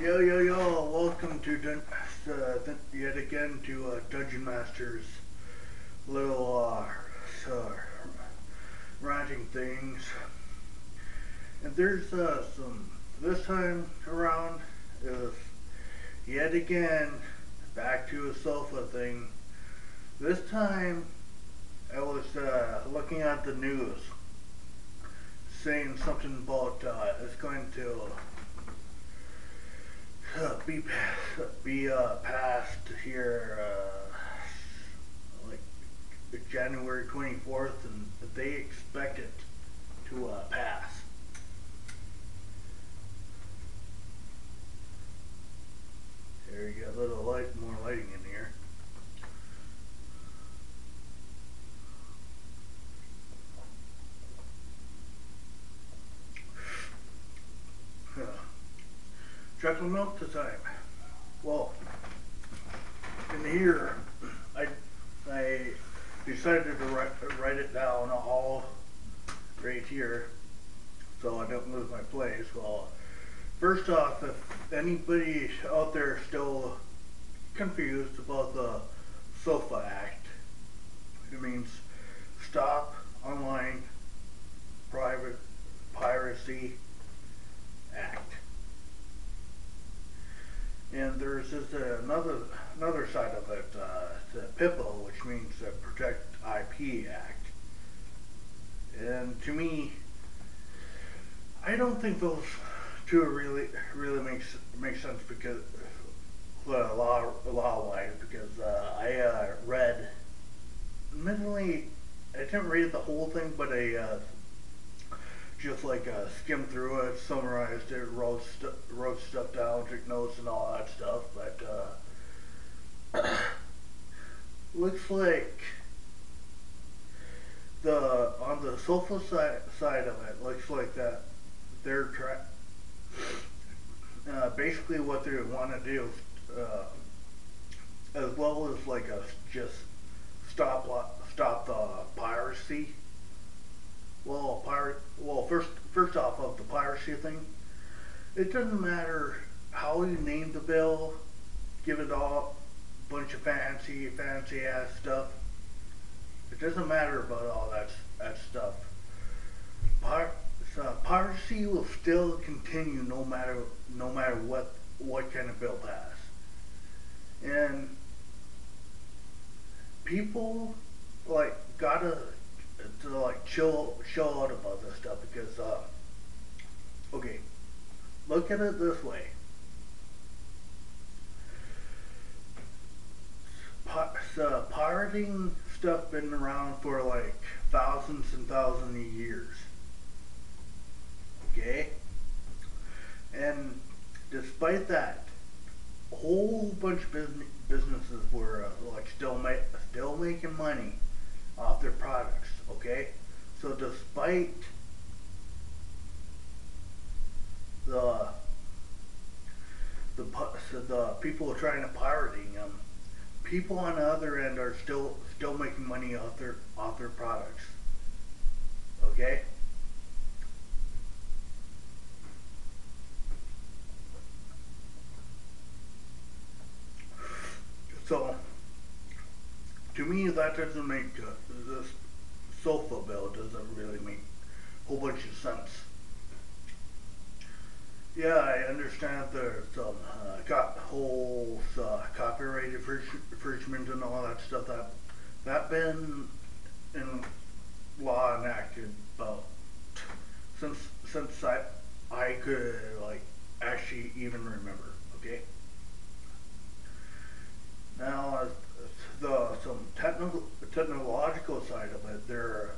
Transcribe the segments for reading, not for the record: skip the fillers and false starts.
Yo, yo, yo, welcome to yet again to Dungeon Master's little ranting things. And there's this time around is yet again back to a sofa thing. This time I was looking at the news saying something about it's going to be passed here like January 24th, and they expect it to pass. There you got a little more lighting in here. Chocolate milk time. Well, in here, I decided to write it down all right here, so I don't lose my place. Well, first off, if anybody out there still confused about the SOFA Act, it means Stop Online Private Piracy Act. And there's just another side of it, the pipa, which means the Protect IP Act. And to me, I don't think those two really make sense because law wise, because I read, admittedly, I didn't read the whole thing, but I just like skimmed through it, summarized it, wrote stuff down, took notes and all that stuff. But looks like on the social side of it, looks like that they're basically what they want to do, as well as like just stop the piracy. Well, first off of the piracy thing, it doesn't matter how you name the bill, give it all a bunch of fancy ass stuff. It doesn't matter about all that stuff. Piracy will still continue no matter what kind of bill pass. And people like gotta to like chill out about this stuff because okay, look at it this way. Pirating stuff been around for like thousands and thousands of years. Okay? And despite that, a whole bunch of businesses were like still making money off their products. Okay, so despite the people trying to pirating them, people on the other end are still making money off their products. Okay. So, to me, that doesn't make this sofa bill doesn't really make a whole bunch of sense. Yeah, I understand there's some whole copyright infringement and all that stuff that been in law enacted about since I could like actually even remember. Okay. Now, some technological side of it, they're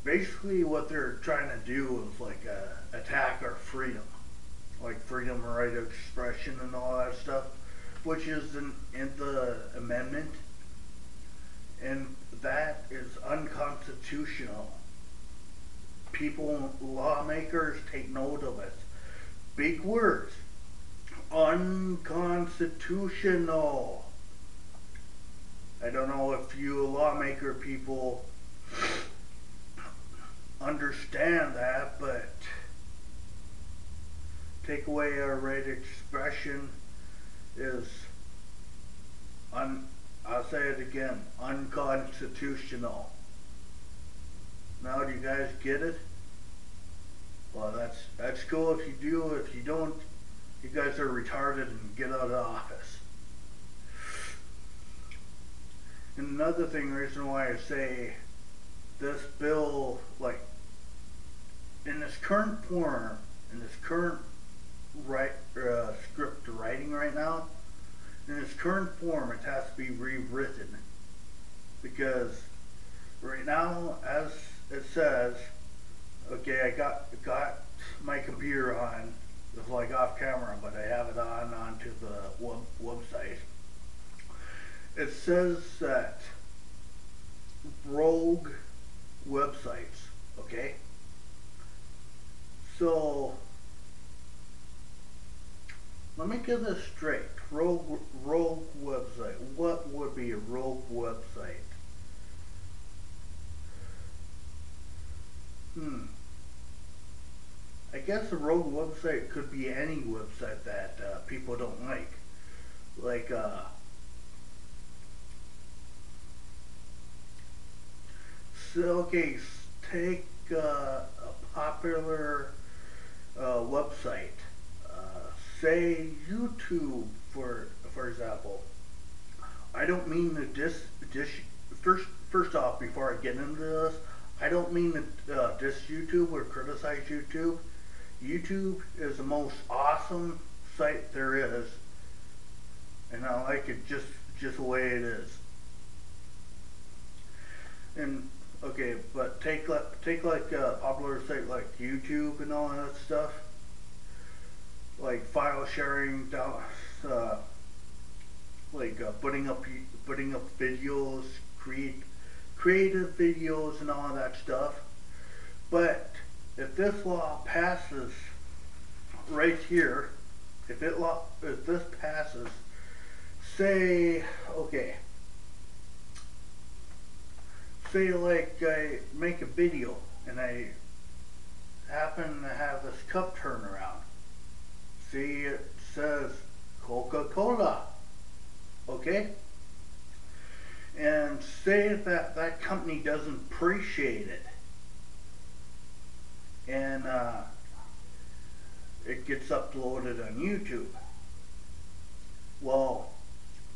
basically what they're trying to do is like attack our freedom, like freedom of right of expression and all that stuff, which is in the amendment, and that is unconstitutional. People, lawmakers, take note of it. Big words. Unconstitutional. I don't know if you lawmaker people understand that, but take away our right expression is I'll say it again, unconstitutional. Now, do you guys get it? Well, that's cool if you do. If you don't, you guys are retarded and get out of office. And another reason why I say this bill, like, in its current form, in its current script writing right now, in its current form, it has to be rewritten. Because right now, as it says, okay, I got my computer on. It's like off camera, but I have it onto the website. It says that rogue websites, okay? So let me get this straight. Rogue website. What would be a rogue website? I guess a rogue website could be any website that people don't like. Like, so, okay, take a popular website. Say YouTube, for example. I don't mean to first off, before I get into this, I don't mean to diss YouTube or criticize YouTube. YouTube is the most awesome site there is, and I like it just the way it is. And okay, but take like a popular site like YouTube and all that stuff, like file sharing, down, like putting up videos, creative videos and all that stuff. But if this law passes right here, if this passes, say, okay, say like I make a video and I happen to have this cup turnaround. See, it says Coca-Cola, okay? And say that company doesn't appreciate it, and it gets uploaded on YouTube. Well,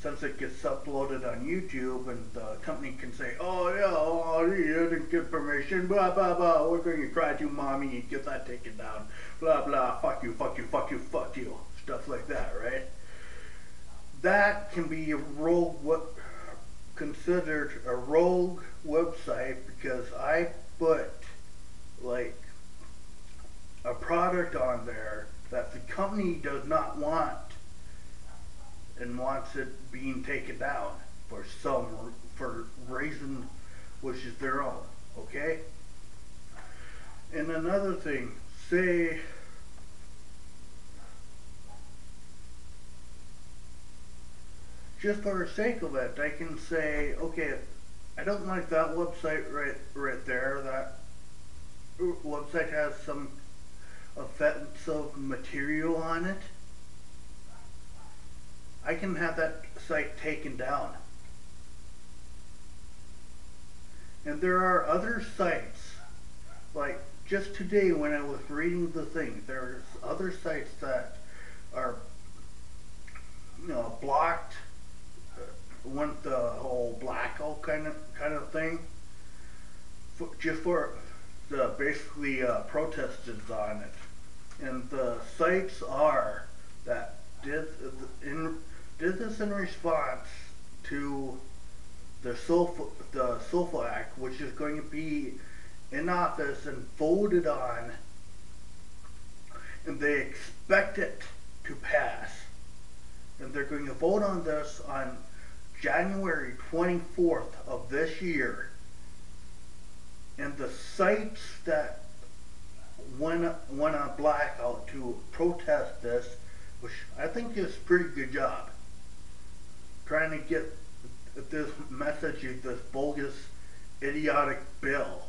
since it gets uploaded on YouTube, and the company can say, oh yeah, you didn't get permission, blah blah blah, we're going to try to mommy and get that taken down, blah blah, fuck you, fuck you, fuck you, fuck you, stuff like that, right? That can be considered a rogue website, because I put like a product on there that the company does not want and wants it being taken down for reason which is their own, okay? And another thing, say just for the sake of it, I can say, okay, I don't like that website right there. That website has some offensive material on it. I can have that site taken down. And there are other sites, like just today when I was reading the thing, there's other sites that are, blocked, went the whole blackout kind of thing, just for the basically protesters on it. And the sites are that did this in response to the SOFA Act, which is going to be in office and voted on, and they expect it to pass. And they're going to vote on this on January 24th of this year. And the sites that went on blackout to protest this, which I think is a pretty good job, trying to get this message, this bogus, idiotic bill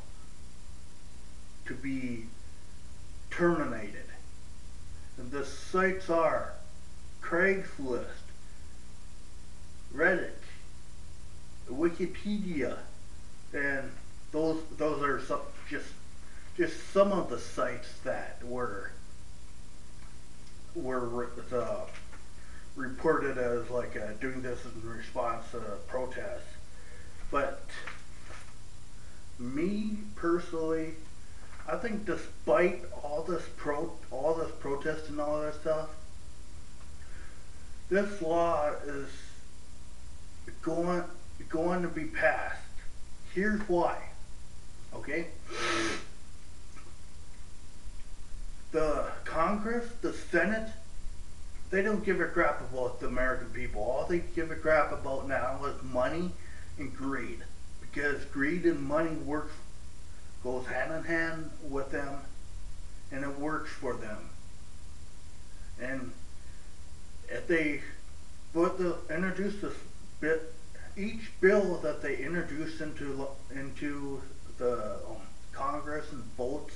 to be terminated. And the sites are Craigslist, Reddit, Wikipedia, and those are just some of the sites that were reported as like doing this in response to protests. But me personally, I think despite all this protest and all that stuff, this law is going going to be passed. Here's why. Okay? The Congress, the Senate, they don't give a crap about the American people. All they give a crap about now is money and greed. Because greed and money goes hand in hand with them, and it works for them. And if they introduce this bit, each bill that they introduce into the Congress and votes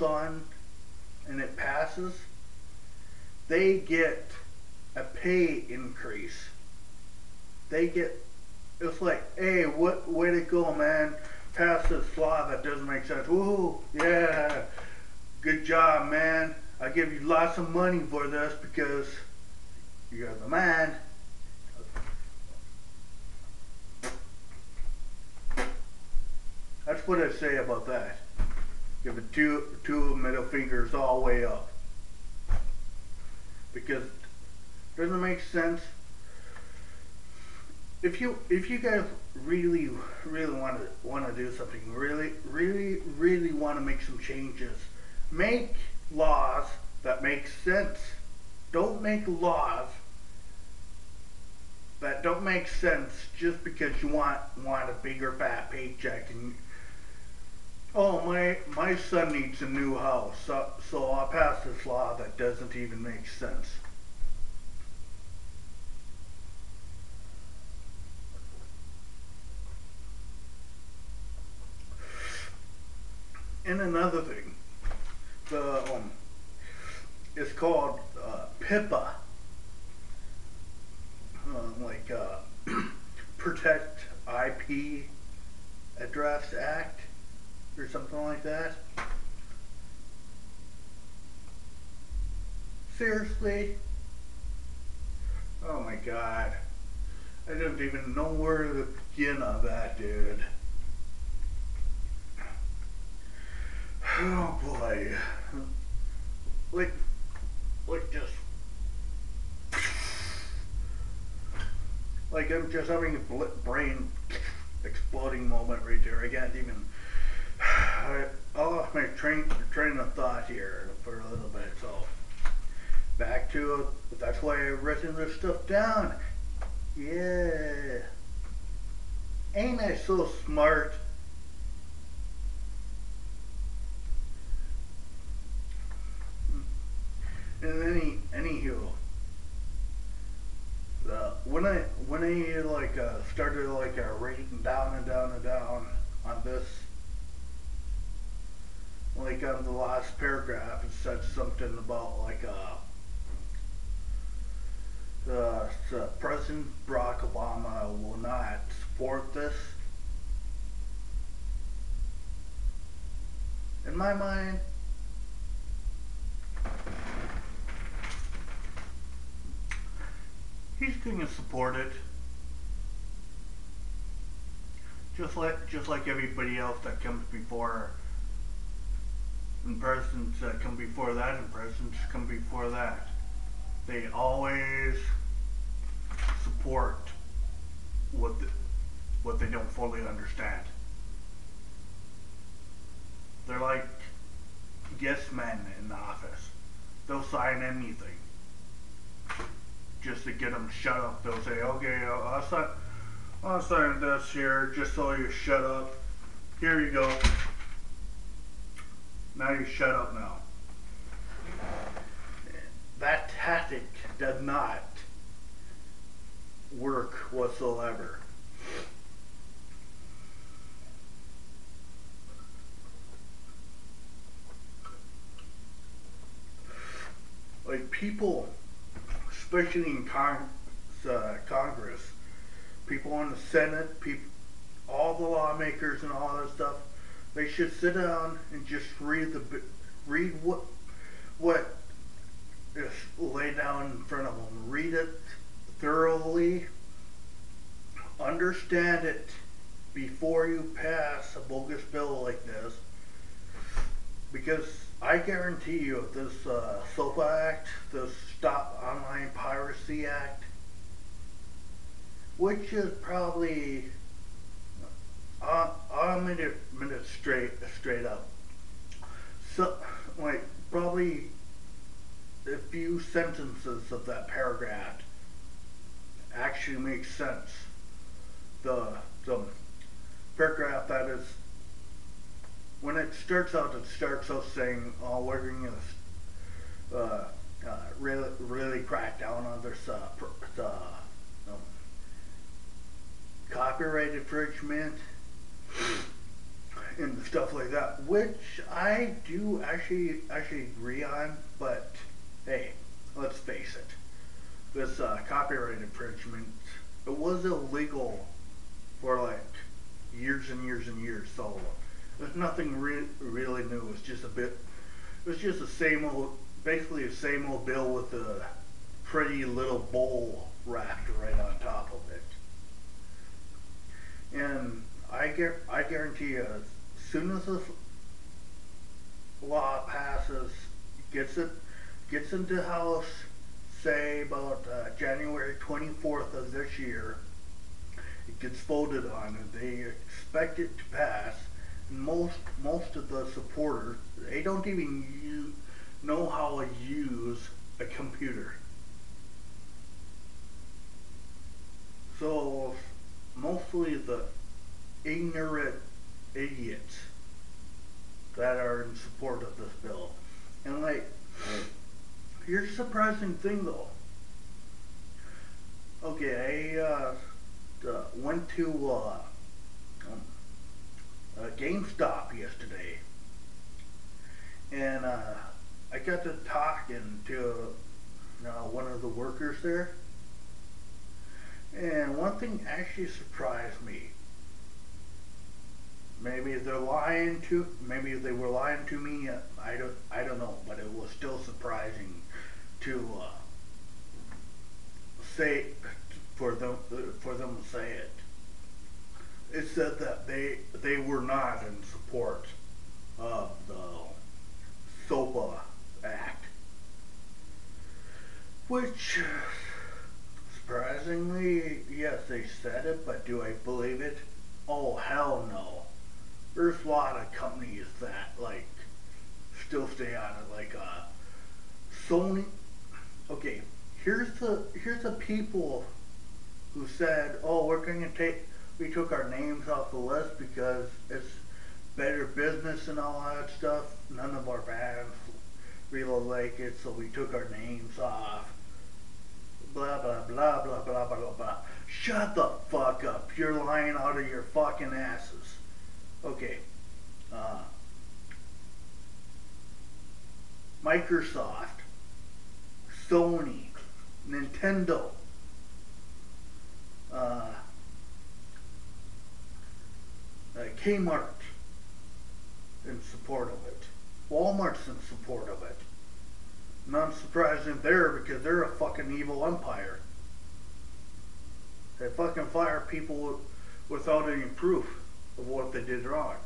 on, and it passes, they get a pay increase. It's like, hey, way to go, man. Pass this law that doesn't make sense. Woohoo, yeah, good job, man. I give you lots of money for this because you're the man. That's what I say about that. Give it two middle fingers all the way up. Because it doesn't make sense. If you guys really want to do something, really want to make some changes, make laws that make sense. Don't make laws that don't make sense just because you want a bigger fat paycheck and oh, my son needs a new house, so I'll pass this law that doesn't even make sense. And another thing, it's called pipa, Protect IP Address Act, or something like that. Seriously? Oh my god. I don't even know where to begin on that, dude. Oh boy. Like just... Like I'm just having a brain exploding moment right there. I can't even... I lost my train of thought here for a little bit, so... Back to it. That's why I've written this stuff down. Yeah. Ain't I so smart? And anywho, when I started writing down on this, on the last paragraph, it said something about President Barack Obama will not support this. In my mind, he's going to support it, just like everybody else that comes before, and presidents that come before that, and presidents come before that. They always support what they don't fully understand. They're like yes men in office. They'll sign anything just to get them shut up. They'll say, okay, I'll sign this here just so you shut up. Here you go. Now you shut up now. That tactic does not work whatsoever. people, especially in Congress, people in the Senate, people, all the lawmakers and all that stuff, they should sit down and just read what is laid down in front of them. Read it thoroughly, understand it before you pass a bogus bill like this, because I guarantee you this SOPA Act, this Stop Online Piracy Act, which is probably I'll minute straight up. So, like, probably a few sentences of that paragraph actually makes sense. The paragraph that is, when it starts out saying, "Oh, we're going to really crack down on this copyright infringement and stuff like that," which I do actually agree on. But hey, let's face it, this copyright infringement, it was illegal for like years and years and years. So there's nothing really new. It's just the same old, basically the same old bill with a pretty little bowl wrapped right on top of it. And I guarantee you, as soon as this law passes, gets into the House, say about January 24th of this year, it gets voted on, and they expect it to pass. And most of the supporters, they don't even know how to use a computer. So mostly the ignorant idiots that are in support of this bill. And like, here's a surprising thing though. Okay, I went to GameStop yesterday, and I got to talking to one of the workers there. And one thing actually surprised me. Maybe they were lying to me. I don't know, but it was still surprising to say for them to say it. It said that they were not in support of the SOPA Act, which, surprisingly, yes, they said it, but do I believe it? Oh, hell no. There's a lot of companies that, like, still stay on it, like, Sony. Okay, here's the people who said, "Oh, we took our names off the list because it's better business and all that stuff. None of our fans really like it, so we took our names off. Blah, blah, blah, blah, blah, blah, blah." Shut the fuck up. You're lying out of your fucking asses. Okay. Microsoft, Sony, Nintendo, Kmart in support of it. Walmart's in support of it. Not surprising there, because they're a fucking evil empire. They fucking fire people without any proof of what they did wrong.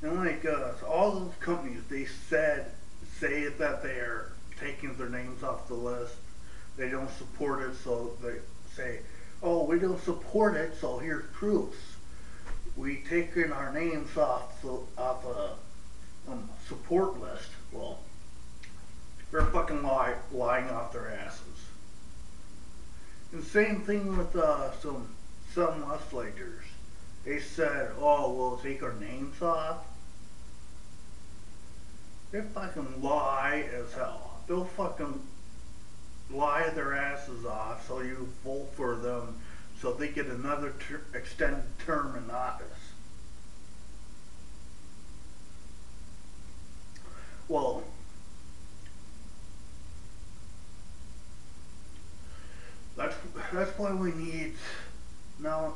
And like all those companies, they say that they are taking their names off the list. They don't support it, so they say, "Oh, we don't support it, so here's proofs. We taken our names off a support list." Well, they're fucking lying off their asses. And same thing with some legislators. They said, "Oh, we'll take our names off." They fucking lie as hell. they'll fucking lie their asses off so you vote for them so they get another extended term in office. Well, that's that's why we need now.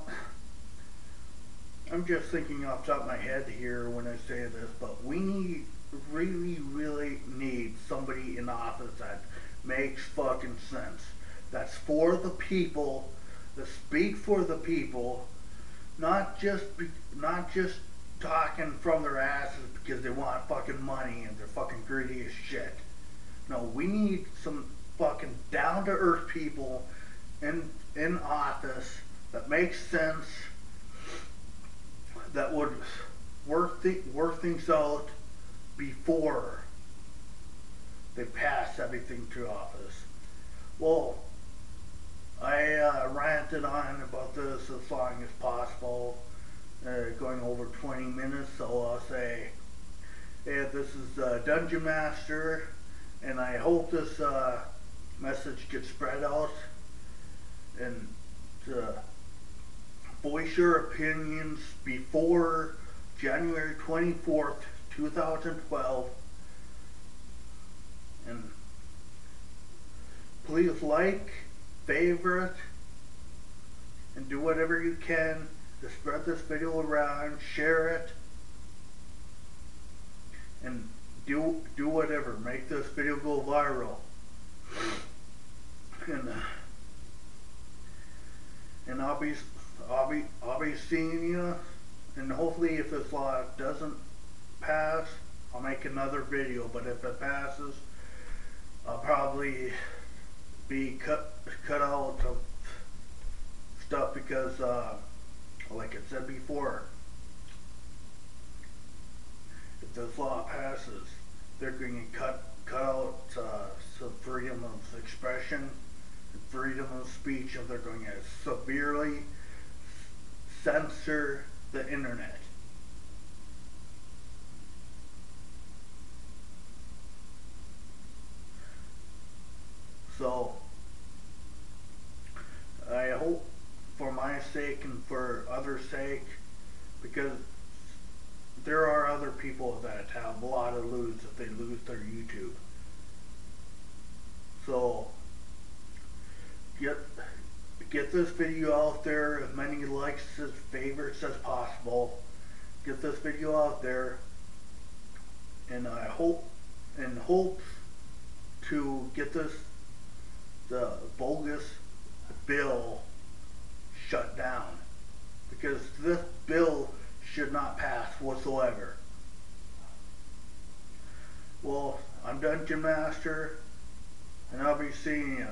I'm just thinking off the top of my head here when I say this, but we really need somebody in office that makes fucking sense. That's for the people, that speak for the people, not just talking from their asses because they want fucking money and they're fucking greedy as shit. No, we need some fucking down to earth people in office that makes sense, that would work things out before they pass everything to office. Well, I ranted on about this as long as possible, going over 20 minutes, so I'll say, hey, this is Dungeon Master, and I hope this message gets spread out, and voice your opinions before January 24th, 2012, and please like, favorite, and do whatever you can to spread this video around, share it, and do whatever, make this video go viral. And I'll be seeing you, and hopefully if this law doesn't pass, I'll make another video, but if it passes, I'll probably be cut out of stuff because like I said before, if this law passes, they're going to cut out some freedom of expression and freedom of speech, and they're going to severely censor the internet. So I hope, for my sake and for others' sake, because there are other people that have a lot to lose if they lose their YouTube. So get this video out there, as many likes as favorites as possible. Get this video out there, and I hope to get the bogus bill shut down, because this bill should not pass whatsoever. Well, I'm Dungeon Master, and I'll be seeing you.